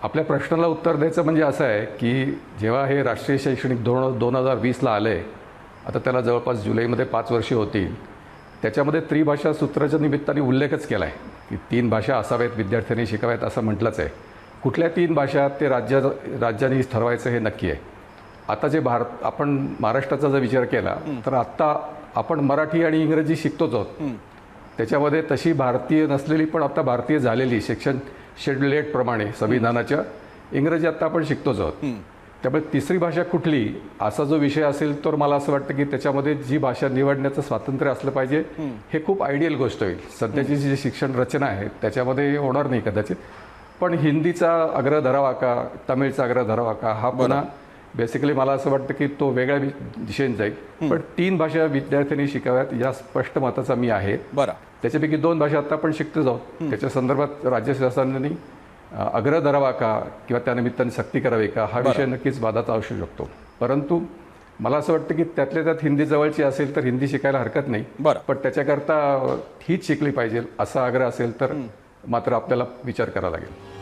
आपल्या प्रश्नाला उत्तर द्यायचं म्हणजे असं आहे की जेव्हा हे राष्ट्रीय शैक्षणिक धोरण 2020ला आलं आहे, आता त्याला जवळपास जुलैमध्ये 5 वर्षे होतील. त्याच्यामध्ये त्रिभाषा सूत्राच्या निमित्ताने उल्लेखच केला आहे की 3 भाषा असाव्यात, विद्यार्थ्यांनी शिकाव्यात असं म्हटलंच आहे. कुठल्या 3 भाषा ते राज्यांनी ठरवायचं हे नक्की आहे. आता जे आपण महाराष्ट्राचा जर विचार केला तर आत्ता आपण मराठी आणि इंग्रजी शिकतोच आहोत. त्याच्यामध्ये तशी भारतीय नसलेली पण आता भारतीय झालेली सेक्शन शेड्यूल 8 प्रमाणे संविधानाच्या इंग्रजी आत्ता आपण शिकतोच आहोत. त्यामुळे तिसरी भाषा कुठली असा जो विषय असेल तर मला असं वाटतं की त्याच्यामध्ये जी भाषा निवडण्याचं स्वातंत्र्य असलं पाहिजे हे खूप आयडियल गोष्ट होईल. सध्याची जी शिक्षण रचना आहे त्याच्यामध्ये होणार नाही कदाचित, पण हिंदीचा आग्रह धरावा का, तमिळचा आग्रह धरावा का, हा पुन्हा बेसिकली मला असं वाटतं की तो वेगळ्या दिशेने जाईल. पण 3 भाषा विद्यार्थ्यांनी शिकाव्यात या स्पष्ट मताचा मी आहे. बरं, त्याच्यापैकी 2 भाषा आता आपण शिकतोच आहोत. त्याच्या संदर्भात राज्य शासनाने आग्रह धरावा का किंवा त्यानिमित्ताने सक्ती करावी का हा विषय नक्कीच वादाचा असू शकतो. परंतु मला असं वाटतं की त्यातल्या त्यात हिंदी जवळची असेल तर हिंदी शिकायला हरकत नाही. बरं. पण त्याच्याकरता हीच शिकली पाहिजे असा आग्रह असेल तर मात्र आपल्याला विचार करावा लागेल.